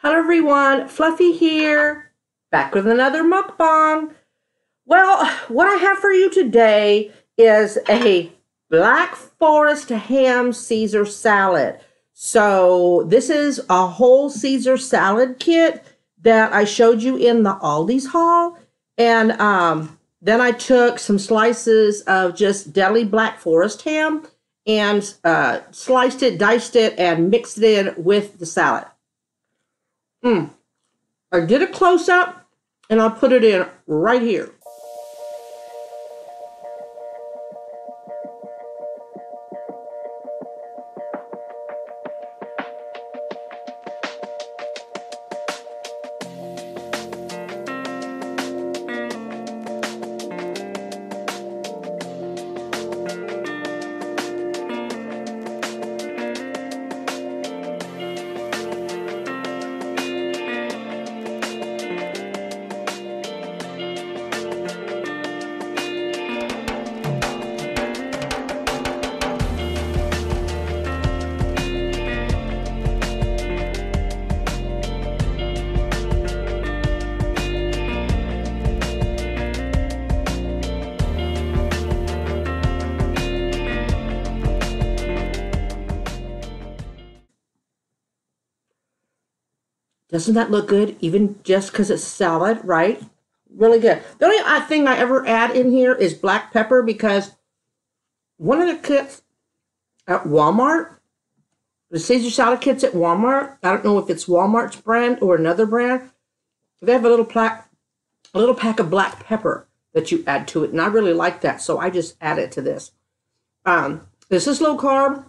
Hello everyone, Fluffy here, back with another mukbang. Well, what I have for you today is a Black Forest ham Caesar salad. So this is a whole Caesar salad kit that I showed you in the Aldi's haul. And then I took some slices of just deli Black Forest ham and sliced it, diced it, and mixed it in with the salad. I did a close-up, and I'll put it in right here. Doesn't that look good, even just because it's salad, right? Really good. The only thing I ever add in here is black pepper because one of the kits at Walmart, the Caesar salad kits at Walmart, I don't know if it's Walmart's brand or another brand, they have a little pack of black pepper that you add to it, and I really like that, so I just add it to this. This is low carb.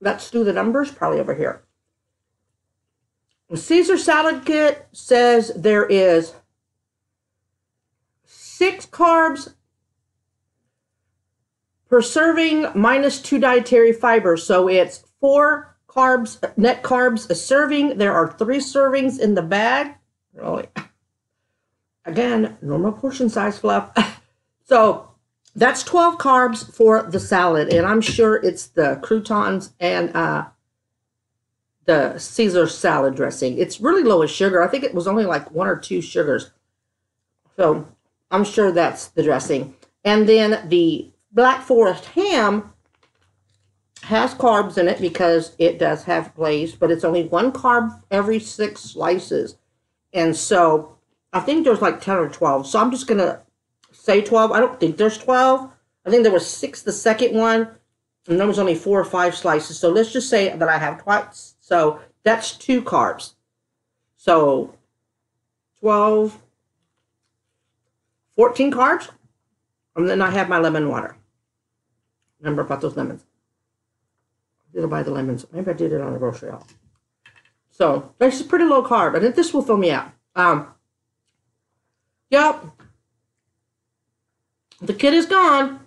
Let's do the numbers, probably over here. The Caesar salad kit says there is 6 carbs per serving minus 2 dietary fibers. So it's 4 carbs, net carbs a serving. There are 3 servings in the bag. Really? Again, normal portion size, Fluff. So that's 12 carbs for the salad. And I'm sure it's the croutons and the Caesar salad dressing. It's really low in sugar. I think it was only like 1 or 2 sugars. So I'm sure that's the dressing. And then the Black Forest ham has carbs in it because it does have glaze, but it's only 1 carb every 6 slices. And so I think there's like 10 or 12. So I'm just going to say 12. I don't think there's 12. I think there was 6 the second one, and there was only 4 or 5 slices. So let's just say that I have twice. So that's 2 carbs. So 12, 14 carbs. And then I have my lemon water. Remember about those lemons. I didn't buy the lemons. Maybe I did it on the grocery haul. So this is pretty low carb. I think this will fill me out. Yep. The kid is gone.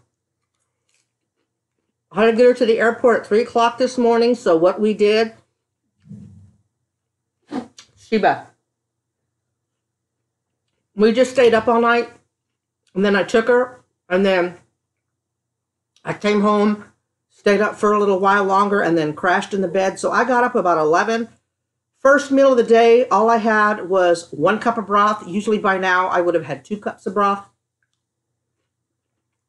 I had to get her to the airport at 3 o'clock this morning. So what we did, Sheba, we just stayed up all night, and then I took her, and then I came home, stayed up for a little while longer, and then crashed in the bed. So I got up about 11. First meal of the day, all I had was 1 cup of broth. Usually by now, I would have had 2 cups of broth.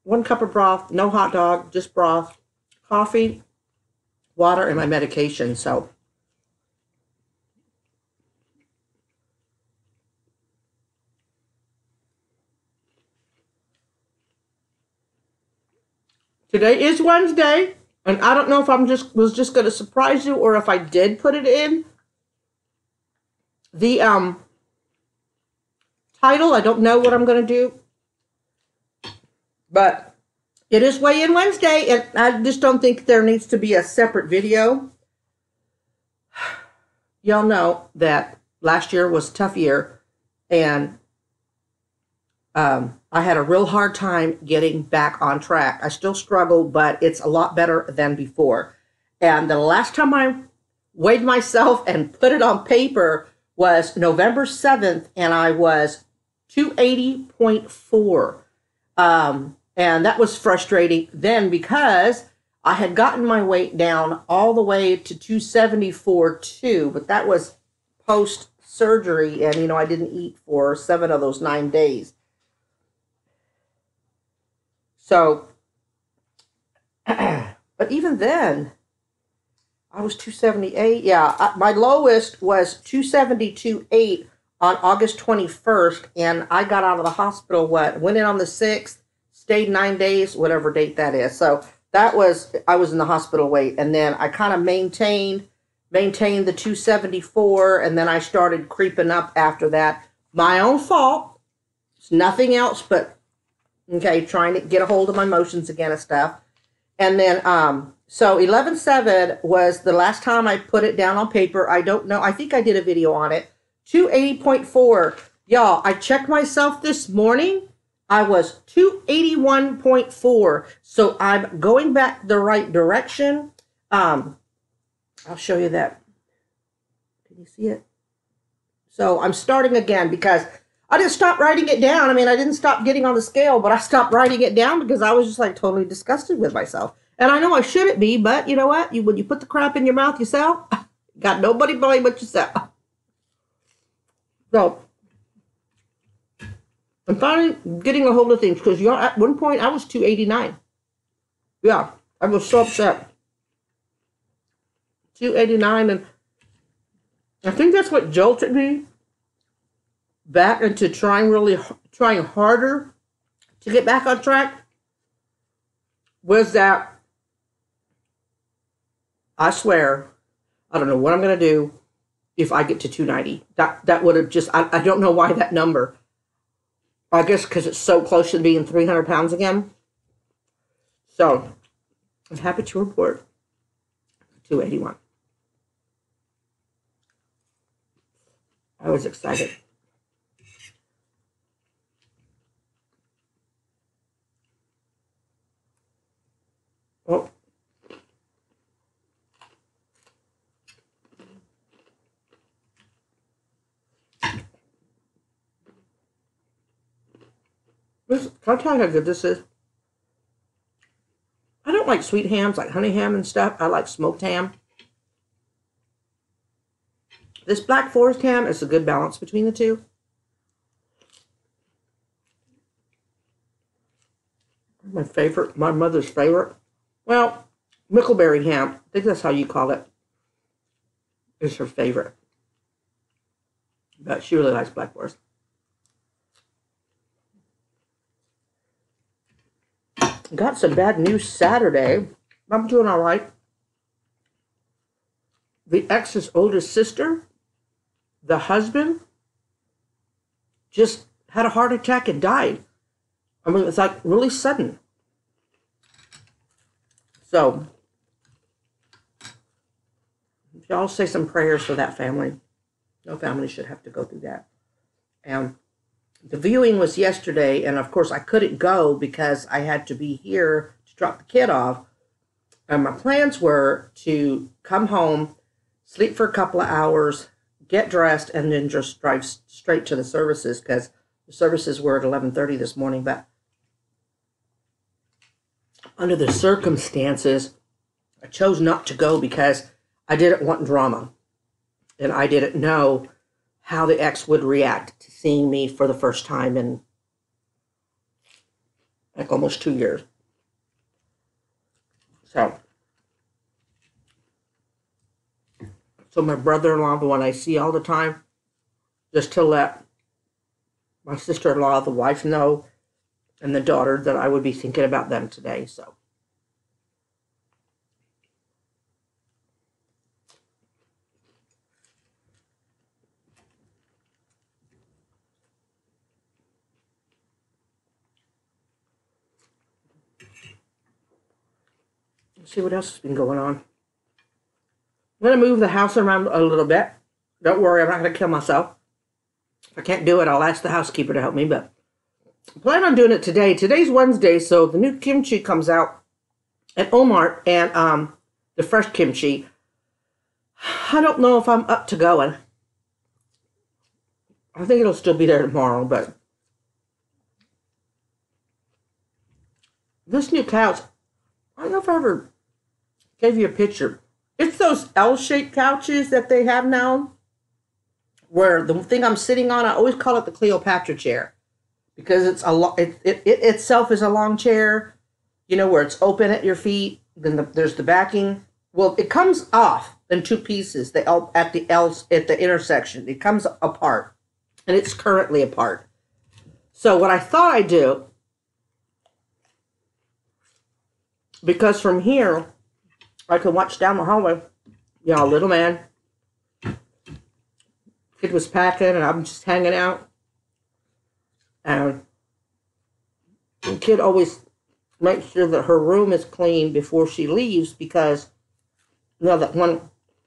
1 cup of broth, no hot dog, just broth, coffee, water, and my medication. So today is Wednesday, and I don't know if was just going to surprise you or if I did put it in the title. I don't know what I'm going to do, but it is Weigh-In Wednesday, and I just don't think there needs to be a separate video. Y'all know that last year was a tough year, and I had a real hard time getting back on track. I still struggle, but it's a lot better than before. And the last time I weighed myself and put it on paper was November 7th, and I was 280.4. And that was frustrating then because I had gotten my weight down all the way to 274.2, but that was post-surgery, and, you know, I didn't eat for 7 of those 9 days. So, but even then, I was 278. Yeah, my lowest was 272.8 on August 21st, and I got out of the hospital, went in on the 6th, stayed 9 days, whatever date that is. So that was, I was in the hospital weight, and then I kind of maintained the 274, and then I started creeping up after that. My own fault. It's nothing else but, okay, trying to get a hold of my emotions again and stuff. And then, so 11.7 was the last time I put it down on paper. I don't know. I think I did a video on it. 280.4. Y'all, I checked myself this morning. I was 281.4. So I'm going back the right direction. I'll show you that. Can you see it? So I'm starting again because I didn't stop writing it down. I mean, I didn't stop getting on the scale, but I stopped writing it down because I was just like totally disgusted with myself. And I know I shouldn't be, but you know what? When you put the crap in your mouth yourself, got nobody to blame but yourself. So I'm finally getting a hold of things because at one point I was 289. Yeah, I was so upset. 289, and I think that's what jolted me back into trying harder to get back on track, was that I swear, I don't know what I'm going to do if I get to 290. That would have just, I don't know why that number. I guess because it's so close to being 300 pounds again. So, I'm happy to report 281. I was excited. Oh. Can I tell you how good this is? I don't like sweet hams, like honey ham and stuff. I like smoked ham. This Black Forest ham is a good balance between the two. My favorite, my mother's favorite. Well, Mickleberry ham, I think that's how you call it, is her favorite. But she really likes Black Forest. Got some bad news Saturday. I'm doing all right. The ex's oldest sister, the husband, just had a heart attack and died. I mean, it's like really sudden. So, y'all say some prayers for that family. No family should have to go through that. And the viewing was yesterday, and of course I couldn't go because I had to be here to drop the kid off. And my plans were to come home, sleep for a couple of hours, get dressed, and then just drive straight to the services because the services were at 11:30 this morning. But under the circumstances, I chose not to go because I didn't want drama. And I didn't know how the ex would react to seeing me for the first time in like almost 2 years. So my brother-in-law, the one I see all the time, just to let my sister-in-law, the wife, know, and the daughter that I would be thinking about them today. So let's see what else has been going on. I'm going to move the house around a little bit. Don't worry, I'm not going to kill myself. If I can't do it, I'll ask the housekeeper to help me, but I plan on doing it today. Today's Wednesday, so the new kimchi comes out at Walmart, and the fresh kimchi. I don't know if I'm up to going. I think it'll still be there tomorrow, but this new couch, I don't know if I ever gave you a picture. It's those L-shaped couches that they have now. where the thing I'm sitting on, I always call it the Cleopatra chair because it's it itself is a long chair, you know, where it's open at your feet. Then there's the backing. Well, it comes off in two pieces. At the intersection, it comes apart, and it's currently apart. So what I thought I'd do, because from here I could watch down the hallway. You know, little man. Kid was packing, and I'm just hanging out. And the kid always makes sure that her room is clean before she leaves because, you know, that one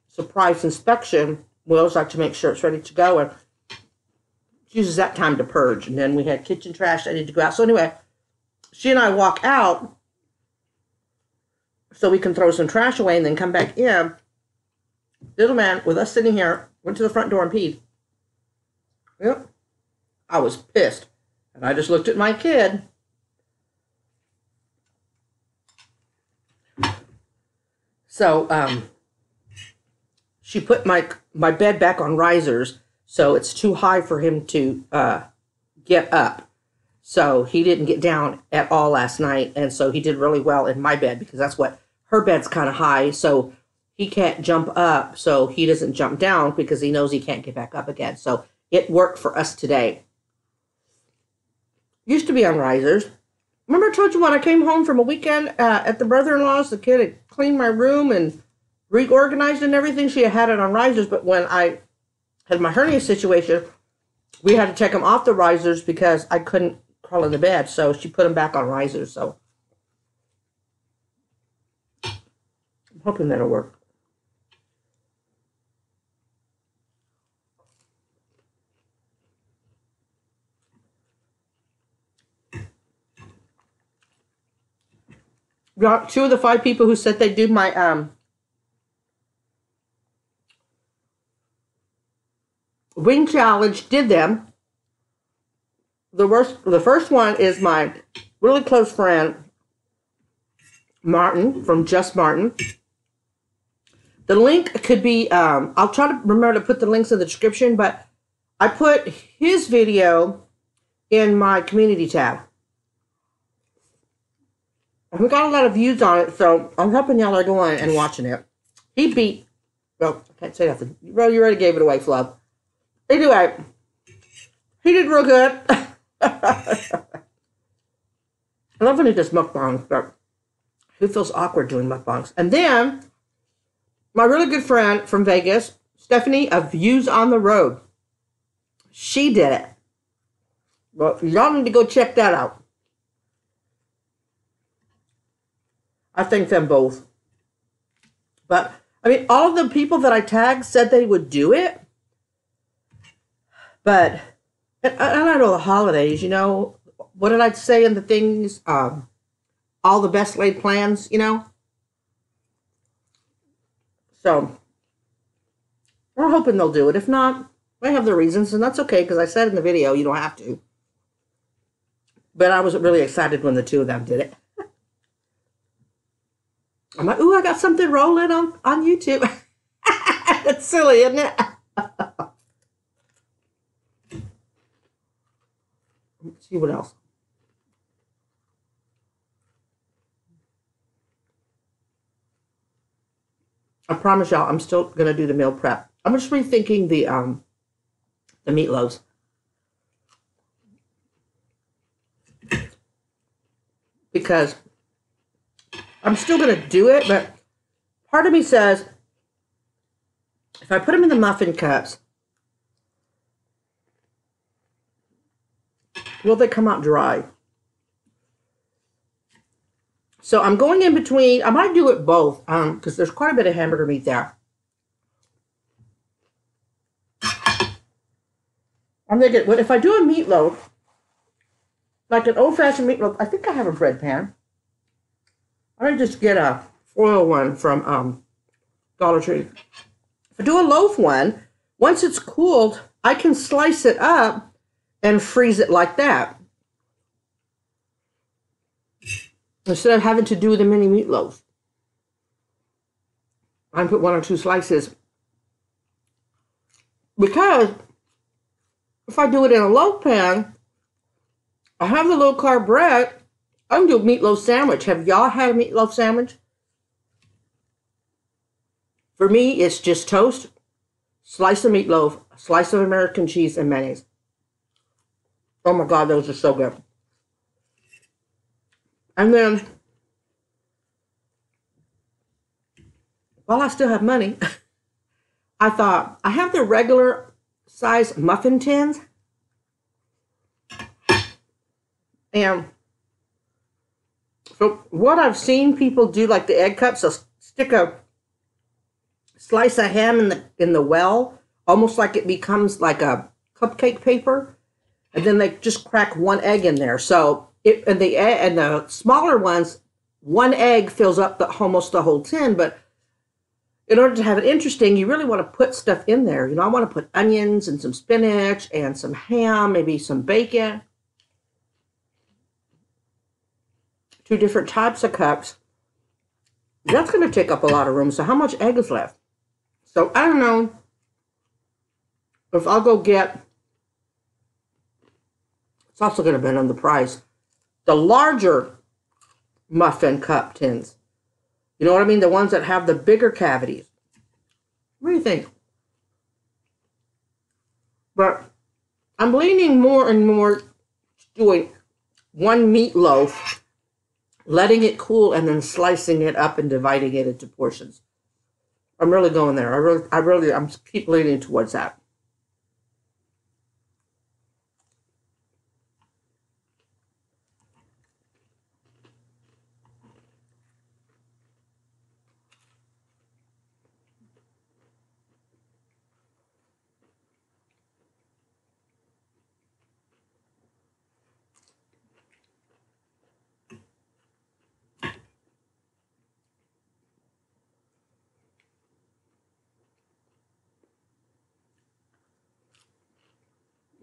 surprise inspection, we always like to make sure it's ready to go. And she uses that time to purge. And then we had kitchen trash that needed to go out. So anyway, she and I walk out so we can throw some trash away and then come back in. Little man, with us sitting here, went to the front door and peed. Yep. I was pissed. And I just looked at my kid. So, she put my bed back on risers, so it's too high for him to get up. So he didn't get down at all last night, and so he did really well in my bed because that's what her bed's kind of high, so he can't jump up, so he doesn't jump down because he knows he can't get back up again. So it worked for us today. Used to be on risers. Remember I told you when I came home from a weekend at the brother-in-law's, the kid had cleaned my room and reorganized and everything. She had it on risers, but when I had my hernia situation, we had to take them off the risers because I couldn't crawl in the bed. So she put them back on risers. So I'm hoping that'll work. Two of the 5 people who said they'd do my wing challenge did them. The first one is my really close friend Martin from Just Martin. The link could be I'll try to remember to put the links in the description, but I put his video in my community tab. We got a lot of views on it, so I'm hoping y'all are going and watching it. He beat, well, I can't say nothing. Well, you already gave it away, Flub. Anyway, he did real good. I love when he does mukbangs, but he feels awkward doing mukbangs. And then, my really good friend from Vegas, Stephanie of Views on the Road, she did it. Well, y'all need to go check that out. I thank them both. But, I mean, all of the people that I tagged said they would do it. But, and I know the holidays, you know. What did I say in the things? All the best laid plans, you know. So, we're hoping they'll do it. If not, they have their reasons, and that's okay, because I said in the video, you don't have to. But I was really excited when the 2 of them did it. I'm like, ooh, I got something rolling on YouTube. That's silly, isn't it? Let's see what else. I promise y'all, I'm still going to do the meal prep. I'm just rethinking the meatloaves. Because I'm still going to do it, but part of me says, if I put them in the muffin cups, will they come out dry? So I'm going in between. I might do it both, because there's quite a bit of hamburger meat there. I'm thinking, well, if I do a meatloaf, like an old-fashioned meatloaf, I think I have a bread pan. I might just get a foil one from Dollar Tree. If I do a loaf one, once it's cooled, I can slice it up and freeze it like that, instead of having to do the mini meatloaf. I put 1 or 2 slices because if I do it in a loaf pan, I have the low carb bread. I can do a meatloaf sandwich. Have y'all had a meatloaf sandwich? For me, it's just toast, slice of meatloaf, slice of American cheese, and mayonnaise. Oh my God, those are so good. And then, while I still have money, I thought, I have the regular size muffin tins. And so what I've seen people do, like the egg cups, they'll stick a slice of ham in the well, almost like it becomes like a cupcake paper, and then they just crack one egg in there. So and the smaller ones, one egg fills up almost the whole tin. But in order to have it interesting, you really want to put stuff in there. You know, I want to put onions and some spinach and some ham, maybe some bacon. 2 different types of cups. That's going to take up a lot of room. So how much egg is left? So I don't know if I'll go get, it's also going to depend on the price, the larger muffin cup tins. You know what I mean? The ones that have the bigger cavities. What do you think? But I'm leaning more and more to doing one meatloaf, letting it cool, and then slicing it up and dividing it into portions. I'm really going there. I'm keep leaning towards that.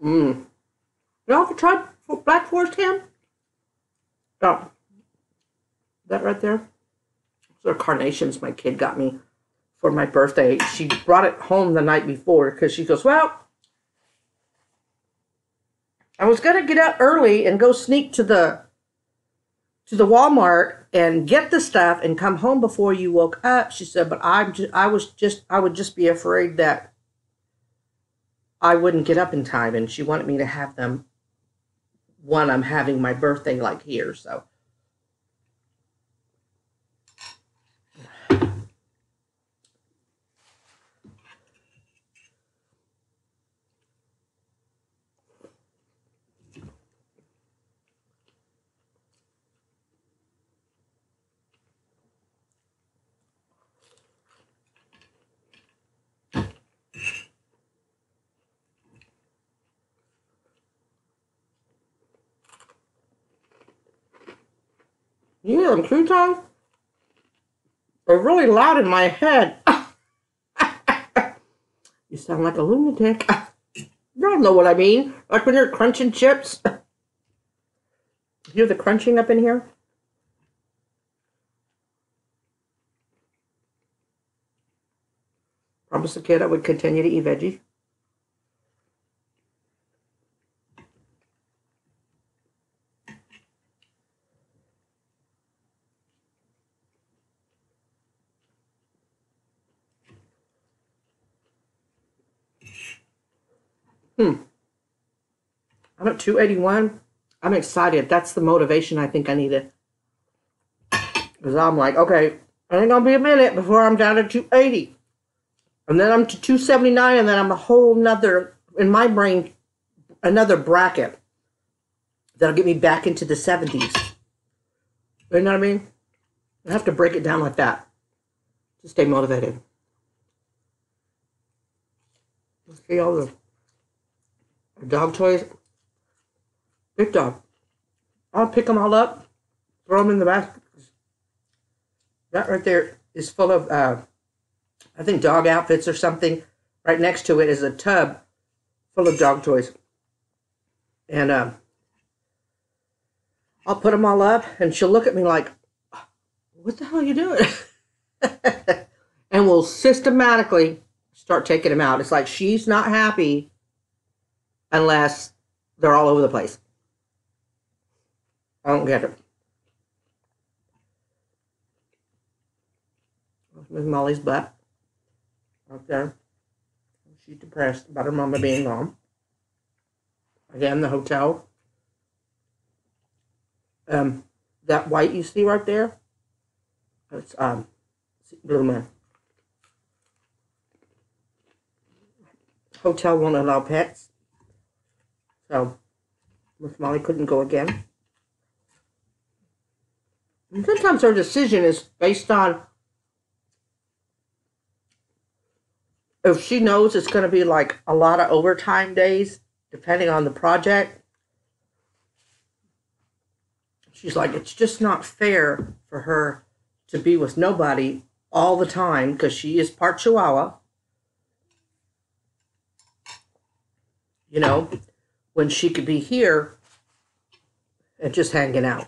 Y'all ever tried Black Forest ham? Oh, that right there? Those are carnations my kid got me for my birthday. She brought it home the night before because she goes, well, I was going to get up early and go sneak to the Walmart and get the stuff and come home before you woke up. She said, but I would just be afraid that I wouldn't get up in time, and she wanted me to have them when I'm having my birthday like here, so. Yeah, them croutons are really loud in my head. You sound like a lunatic. You don't know what I mean. Like when you're crunching chips. You hear the crunching up in here? Promised the kid I would continue to eat veggies. I'm at 281. I'm excited. That's the motivation I think I needed. Because I'm like, okay, it ain't going to be a minute before I'm down to 280. And then I'm to 279, and then I'm a whole nother, in my brain, another bracket that'll get me back into the 70s. You know what I mean? I have to break it down like that to stay motivated. See all the dog toys? Big dog. I'll pick them all up, throw them in the basket. That right there is full of, I think, dog outfits or something. Right next to it is a tub full of dog toys. And I'll put them all up, and she'll look at me like, what the hell are you doing? And we'll systematically start taking them out. It's like she's not happy unless they're all over the place. I don't get it. Miss Molly's butt up there. She's depressed about her mama being gone. Again, the hotel. That white you see right there, it's Blue Man. Hotel won't allow pets, so Miss Molly couldn't go again. And sometimes her decision is based on if she knows it's going to be like a lot of overtime days, depending on the project. She's like, it's just not fair for her to be with nobody all the time because she is part Chihuahua. You know, when she could be here and just hanging out.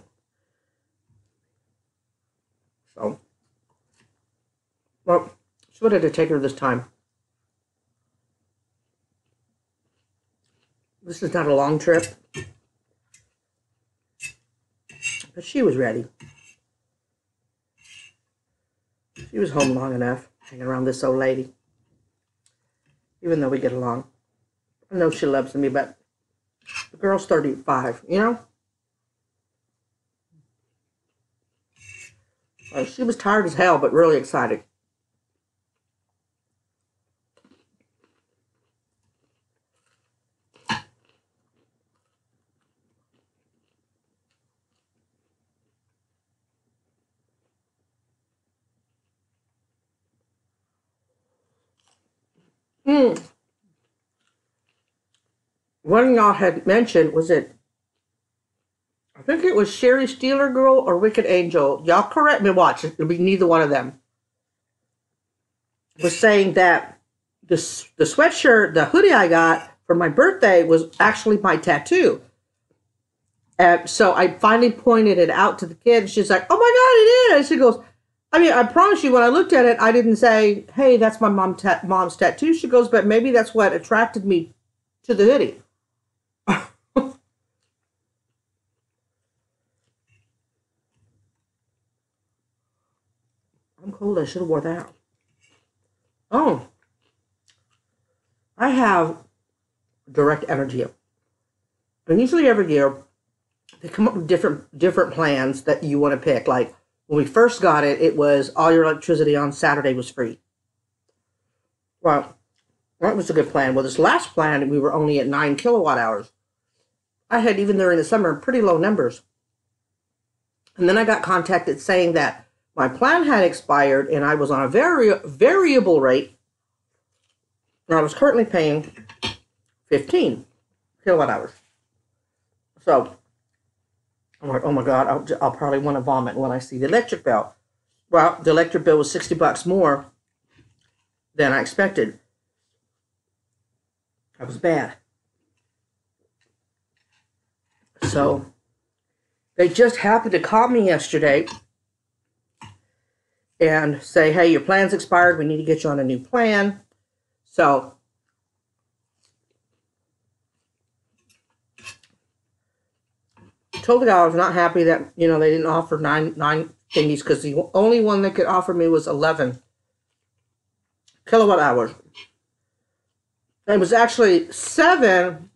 So, well, she wanted to take her this time. This is not a long trip. But she was ready. She was home long enough, hanging around this old lady. Even though we get along. I know she loves me, but the girl's 35, you know? She was tired as hell, but really excited. One y'all had mentioned, was it, I think it was Sherry Steeler Girl or Wicked Angel. Y'all correct me, watch, it'll be neither one of them. Was saying that the sweatshirt, the hoodie I got for my birthday was actually my tattoo. And so I finally pointed it out to the kid. She's like, oh my God, it is. She goes, I mean, I promise you, when I looked at it, I didn't say, hey, that's my mom's tattoo. She goes, but maybe that's what attracted me to the hoodie. I'm cold. I should have wore that. Oh. I have direct energy. And usually every year, they come up with different plans that you want to pick. Like, when we first got it, it was all your electricity on Saturday was free. Well, that was a good plan. Well, this last plan, we were only at 9 kilowatt hours. I had, even during the summer, pretty low numbers. And then I got contacted saying that my plan had expired and I was on a variable rate. And I was currently paying 15 kilowatt hours. So I'm like, oh my God, I'll probably want to vomit when I see the electric bill. Well, the electric bill was $60 more than I expected. That was bad. So they just happened to call me yesterday and say, hey, your plan's expired. We need to get you on a new plan. So I told the guy I was not happy that, you know, they didn't offer nine thingies because the only one they could offer me was 11 kilowatt hours. It was actually 7,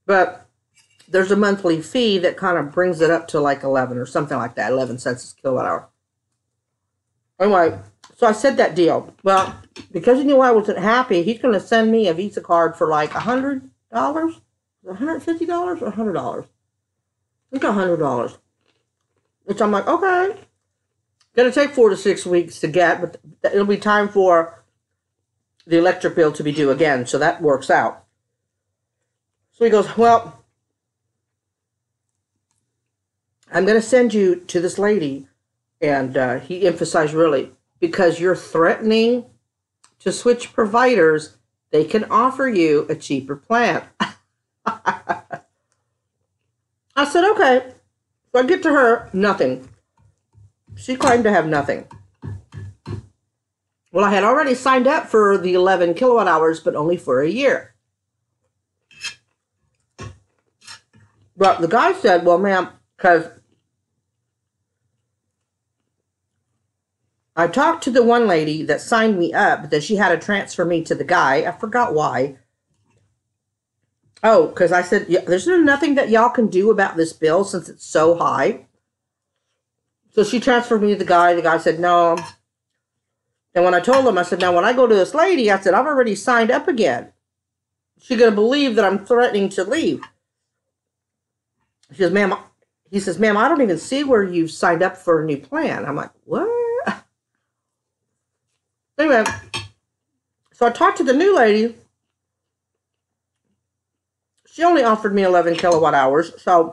but there's a monthly fee that kind of brings it up to like 11 or something like that, 11 cents a kilowatt hour. Anyway, so I said that deal. Well, because he knew I wasn't happy, he's going to send me a Visa card for like $100, $150 or $100. I think $100. Which I'm like, okay. Going to take 4 to 6 weeks to get, but it'll be time for the electric bill to be due again, so that works out. So he goes, well, I'm going to send you to this lady, and he emphasized really, because you're threatening to switch providers, they can offer you a cheaper plan. I said, okay. So I get to her, nothing. She claimed to have nothing. Well, I had already signed up for the 11 kilowatt hours, but only for a year. But the guy said, well, ma'am, because I talked to the one lady that signed me up, that she had to transfer me to the guy. I forgot why. Oh, because I said, yeah, there's nothing that y'all can do about this bill since it's so high. So she transferred me to the guy. The guy said, no. And when I told him, I said, now when I go to this lady, I said, I've already signed up again. She's going to believe that I'm threatening to leave. She says, ma'am, he says, ma'am, I don't even see where you've signed up for a new plan. I'm like, what? Anyway, so I talked to the new lady. She only offered me 11 kilowatt hours. So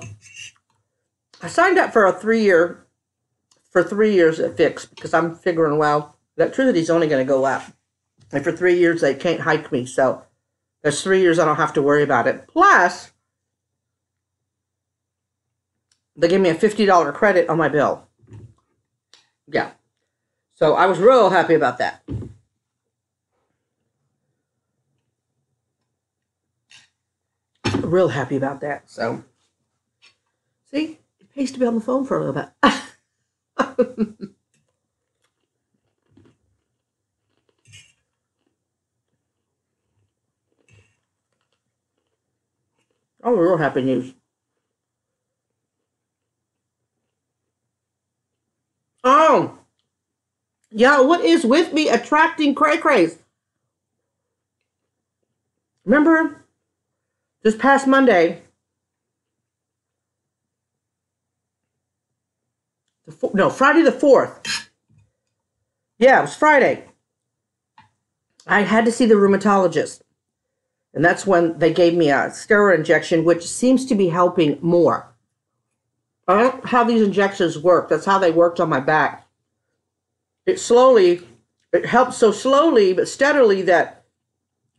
I signed up for a 3-year, for 3 years at fixed, because I'm figuring, well, electricity's only going to go up. And for 3 years, they can't hike me. So there's 3 years I don't have to worry about it. Plus, they gave me a $50 credit on my bill. Yeah. So I was real happy about that. Real happy about that. So, see, it pays to be on the phone for a little bit. Oh, real happy news. Oh, yeah, what is with me attracting cray-crays? Remember, this past Monday, Friday the 4th. Yeah, it was Friday. I had to see the rheumatologist. And that's when they gave me a steroid injection, which seems to be helping more. I don't know how these injections work. That's how they worked on my back. It helps so slowly but steadily that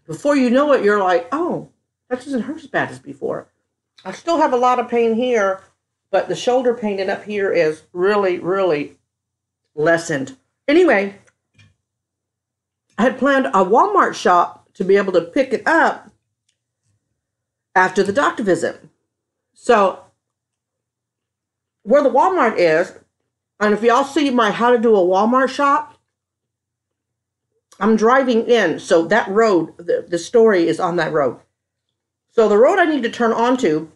before you know it, you're like, oh, that doesn't hurt as bad as before. I still have a lot of pain here, but the shoulder pain and up here is really, really lessened. Anyway, I had planned a Walmart shop to be able to pick it up after the doctor visit. So where the Walmart is, and if y'all see my how to do a Walmart shop, I'm driving in. So that road, the story is on that road. So the road I need to turn onto,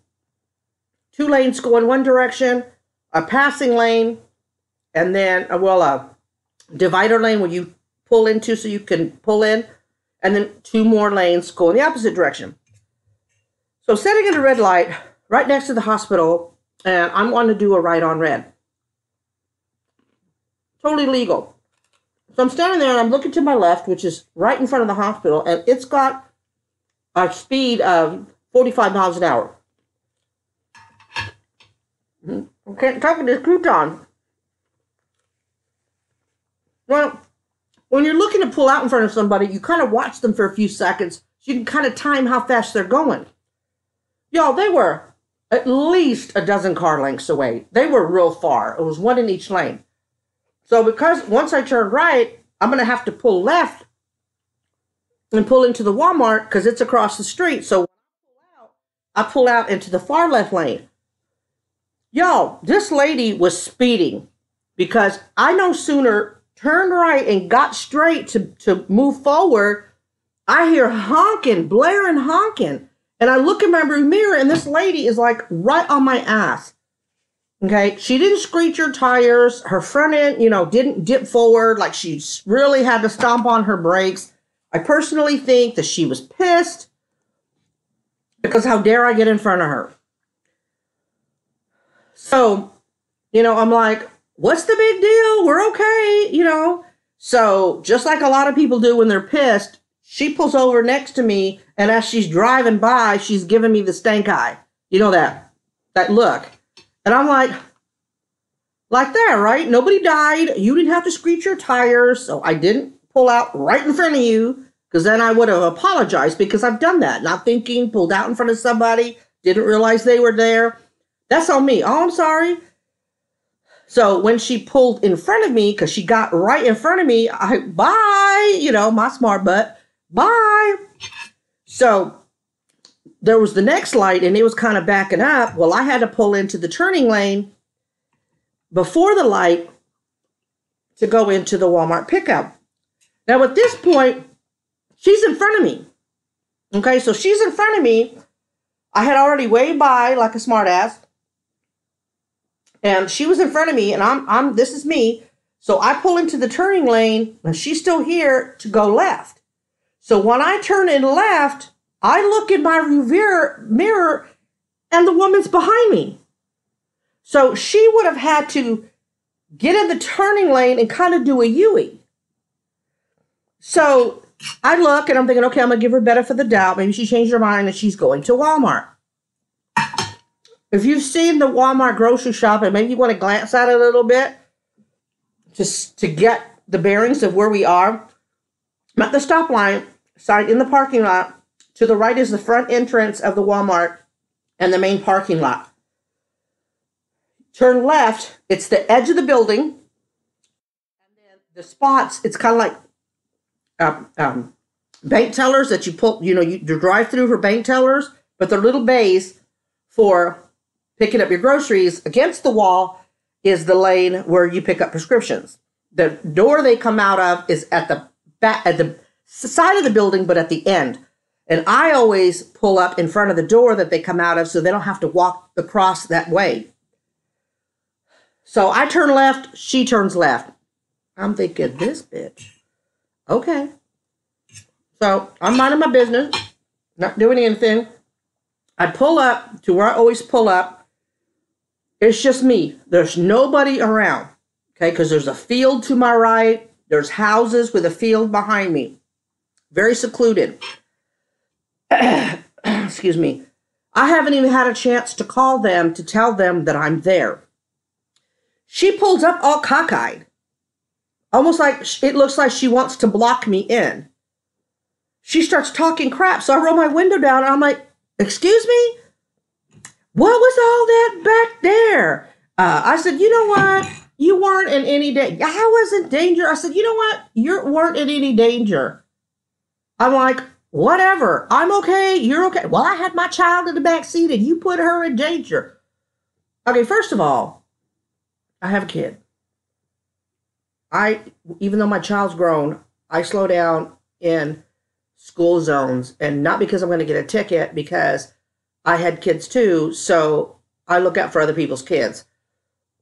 2 lanes go in one direction, a passing lane, and then, a divider lane where you pull into so you can pull in, and then 2 more lanes go in the opposite direction. So sitting at a red light right next to the hospital, and I'm wanting to do a right on red. Totally legal. So I'm standing there and I'm looking to my left, which is right in front of the hospital, and it's got a speed of 45 miles an hour. Okay, talking to this crouton. Well, when you're looking to pull out in front of somebody, you kind of watch them for a few seconds so you can kind of time how fast they're going. Y'all, they were at least a dozen car lengths away. They were real far. It was 1 in each lane. So because once I turn right, I'm going to have to pull left and pull into the Walmart because it's across the street. So when I pull out into the far left lane. Y'all, this lady was speeding because I no sooner turned right and got straight to move forward, I hear honking, blaring honking. And I look in my mirror and this lady is like right on my ass. Okay, she didn't screech her tires. Her front end, didn't dip forward like she really had to stomp on her brakes. I personally think that she was pissed because how dare I get in front of her? So, I'm like, what's the big deal? We're okay, So just like a lot of people do when they're pissed, she pulls over next to me, and as she's driving by, she's giving me the stank eye. You know that look. And I'm like that, right? Nobody died. You didn't have to screech your tires, so I didn't pull out right in front of you, because then I would have apologized, because I've done that. Not thinking, pulled out in front of somebody, didn't realize they were there. That's on me. Oh, I'm sorry. So when she pulled in front of me, because she got right in front of me, bye, my smart butt, bye. So there was the next light and it was kind of backing up. Well, I had to pull into the turning lane before the light to go into the Walmart pickup. Now, at this point, she's in front of me. Okay, so she's in front of me. I had already waved by like a smartass. And she was in front of me, and this is me. So I pull into the turning lane, and she's still here to go left. So when I turn in left, I look in my rear mirror, and the woman's behind me. So she would have had to get in the turning lane and kind of do a U-E. So I look, and I'm thinking, okay, I'm going to give her benefit of the doubt. Maybe she changed her mind, and she's going to Walmart. If you've seen the Walmart grocery shop, and maybe you want to glance at it a little bit, just to get the bearings of where we are. I'm at the stop line, side in the parking lot. To the right is the front entrance of the Walmart and the main parking lot. Turn left, it's the edge of the building. And then the spots, it's kind of like bank tellers that you pull, you drive through for bank tellers, but they're little bays for picking up your groceries. Against the wall is the lane where you pick up prescriptions. The door they come out of is at the back, at the side of the building, but at the end. And I always pull up in front of the door that they come out of so they don't have to walk across that way. So I turn left, she turns left. I'm thinking, this bitch. Okay. So I'm minding my business, not doing anything. I pull up to where I always pull up. It's just me. There's nobody around, okay? Because there's a field to my right. There's houses with a field behind me. Very secluded. Excuse me. I haven't even had a chance to call them to tell them that I'm there. She pulls up all cockeyed. Almost like it looks like she wants to block me in. She starts talking crap. So I roll my window down and I'm like, excuse me? What was all that back there? I said, you know what? You weren't in any danger. I was in danger. I said, you know what? You weren't in any danger. I'm like, whatever. I'm okay. You're okay. Well, I had my child in the back seat and you put her in danger. Okay, first of all, I have a kid. Even though my child's grown, I slow down in school zones, and not because I'm going to get a ticket, because I had kids too, so I look out for other people's kids.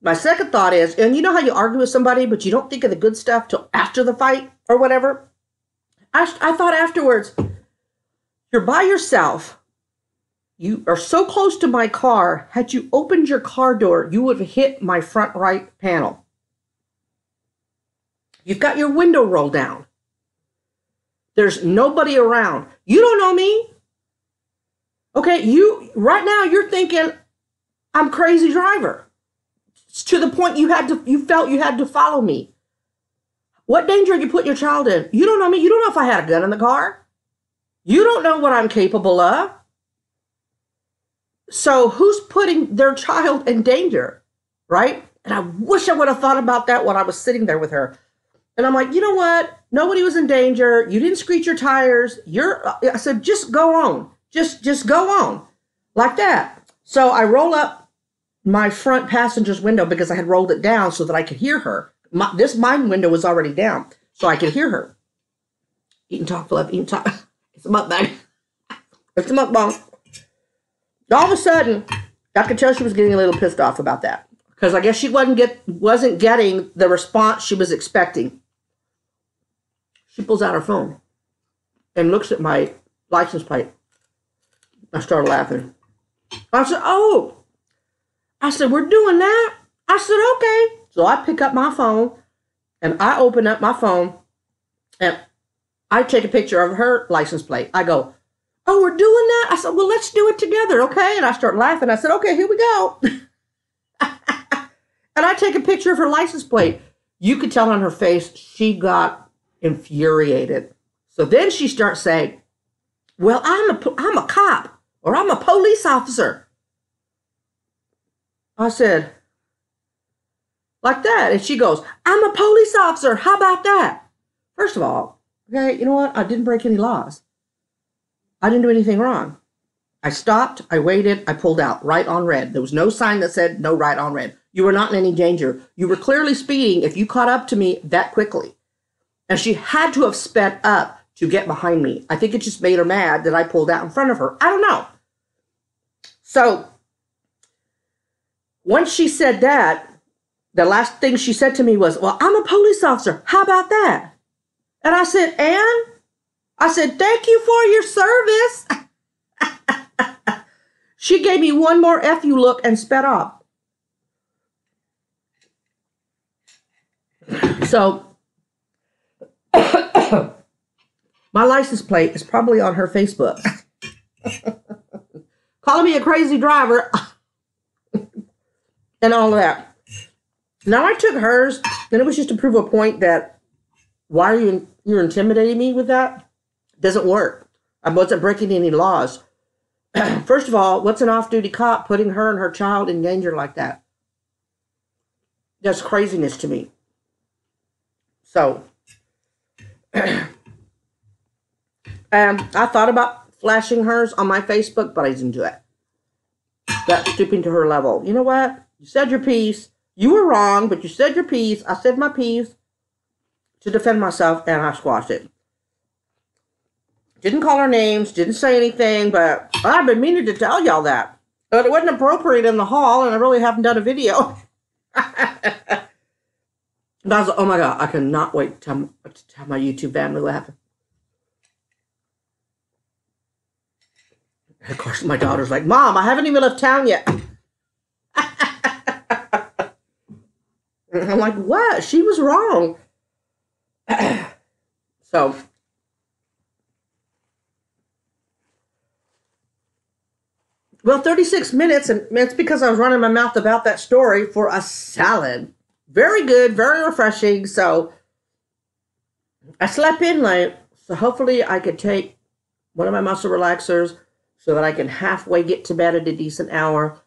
My second thought is, and you know how you argue with somebody, but you don't think of the good stuff till after the fight or whatever? I thought afterwards, you're by yourself. You are so close to my car. Had you opened your car door, you would have hit my front right panel. You've got your window rolled down. There's nobody around. You don't know me. Okay, right now you're thinking I'm crazy driver. It's to the point you felt you had to follow me. What danger are you putting your child in? You don't know me. You don't know if I had a gun in the car. You don't know what I'm capable of. So who's putting their child in danger, right? And I wish I would have thought about that when I was sitting there with her. And I'm like, you know what? Nobody was in danger. You didn't screech your tires. I said, just go on. Just go on. Like that. So I roll up my front passenger's window because I had rolled it down so that I could hear her. My window was already down, so I could hear her. Eat and talk, love, eat and talk. It's a mukbang. It's a mukbang. All of a sudden, I could tell she was getting a little pissed off about that, because I guess she wasn't getting the response she was expecting. She pulls out her phone and looks at my license plate. I started laughing. I said, oh. I said, we're doing that? I said, okay. So I pick up my phone and I open up my phone and I take a picture of her license plate. I go, oh, we're doing that? I said, well, let's do it together, okay? And I start laughing. I said, okay, here we go. And I take a picture of her license plate. You could tell on her face she got infuriated. So then she starts saying, well, I'm a cop, or I'm a police officer. I said, like that. And she goes, I'm a police officer. How about that? First of all, okay, you know what? I didn't break any laws. I didn't do anything wrong. I stopped, I waited, I pulled out, right on red. There was no sign that said no right on red. You were not in any danger. You were clearly speeding if you caught up to me that quickly. And she had to have sped up to get behind me. I think it just made her mad that I pulled out in front of her. I don't know. So once she said that, the last thing she said to me was, well, I'm a police officer. How about that? And I said, Ann? I said, thank you for your service. She gave me one more F you look and sped off. So my license plate is probably on her Facebook. Calling me a crazy driver and all of that. Now I took hers, and it was just to prove a point that why are you're intimidating me with that? Doesn't work. I wasn't breaking any laws. First of all, what's an off-duty cop putting her and her child in danger like that? That's craziness to me. So, I thought about flashing hers on my Facebook, but I didn't do it. That's stooping to her level. You know what? You said your piece. You were wrong, but you said your piece. I said my piece to defend myself, and I squashed it. Didn't call her names, didn't say anything, but I've been meaning to tell y'all that. But it wasn't appropriate in the hall, and I really haven't done a video. And I was like, oh my God, I cannot wait to tell my YouTube family what happened. And of course, my daughter's like, Mom, I haven't even left town yet. And I'm like, what? She was wrong. So, well, 36 minutes, and it's because I was running my mouth about that story for a salad. Very good, very refreshing. So, I slept in late, so hopefully I could take one of my muscle relaxers so that I can halfway get to bed at a decent hour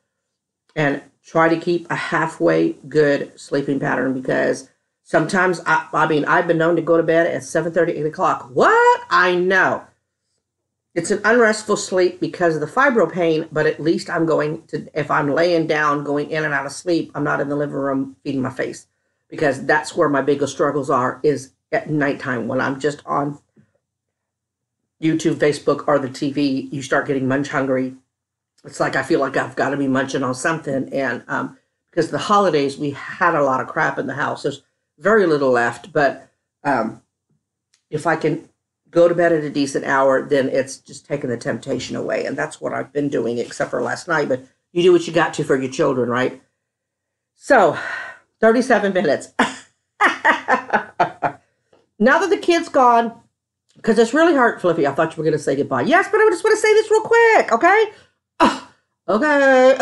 and try to keep a halfway good sleeping pattern, because sometimes, I've been known to go to bed at 7:30, 8 o'clock. What? I know. It's an unrestful sleep because of the fibro pain, but at least I'm going to, if I'm laying down, going in and out of sleep, I'm not in the living room feeding my face, because that's where my biggest struggles are, is at nighttime when I'm just on YouTube, Facebook, or the TV. You start getting munch hungry. It's like I feel like I've got to be munching on something. And because the holidays, we had a lot of crap in the house. There's very little left. But if I can go to bed at a decent hour, then it's just taking the temptation away. And that's what I've been doing, except for last night. But you do what you got to for your children, right? So, 37 minutes. Now that the kid's gone, because it's really hard, Flippy, I thought you were going to say goodbye. Yes, but I just want to say this real quick, okay? Okay.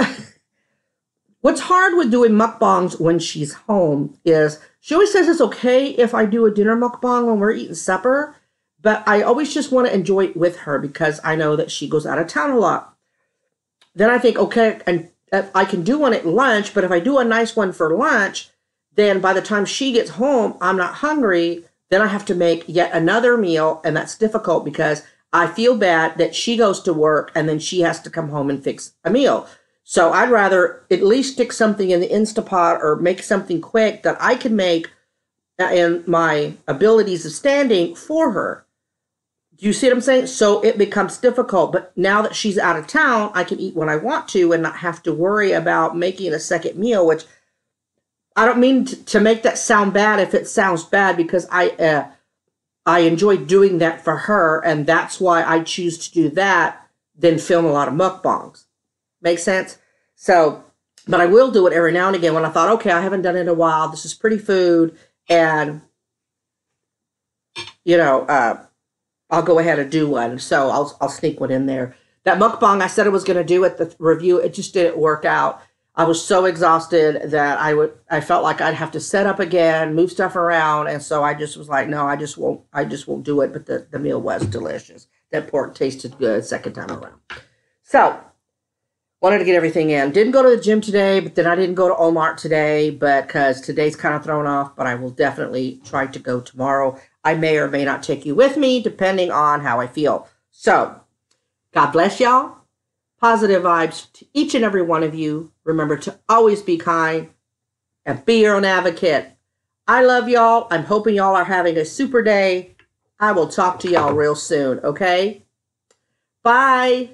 What's hard with doing mukbangs when she's home is she always says it's okay if I do a dinner mukbang when we're eating supper, but I always just want to enjoy it with her because I know that she goes out of town a lot. Then I think, okay, and I can do one at lunch, but if I do a nice one for lunch, then by the time she gets home, I'm not hungry. Then I have to make yet another meal, and that's difficult because I feel bad that she goes to work and then she has to come home and fix a meal. So I'd rather at least stick something in the Instapot or make something quick that I can make in my abilities of standing for her. Do you see what I'm saying? So it becomes difficult. But now that she's out of town, I can eat when I want to and not have to worry about making a second meal, which I don't mean to make that sound bad if it sounds bad, because I enjoy doing that for her, and that's why I choose to do that than film a lot of mukbangs. Make sense? So, but I will do it every now and again when I thought, okay, I haven't done it in a while. This is pretty food, and, you know, I'll go ahead and do one. So I'll sneak one in there. That mukbang I said I was going to do at the review, it just didn't work out. I was so exhausted that I felt like I'd have to set up again, move stuff around, and so I just was like, no, I just won't do it. But the meal was delicious. That pork tasted good second time around. So wanted to get everything in. Didn't go to the gym today, but then I didn't go to Walmart today, but because today's kind of thrown off. But I will definitely try to go tomorrow. I may or may not take you with me, depending on how I feel. So God bless y'all. Positive vibes to each and every one of you. Remember to always be kind and be your own advocate. I love y'all. I'm hoping y'all are having a super day. I will talk to y'all real soon, okay? Bye.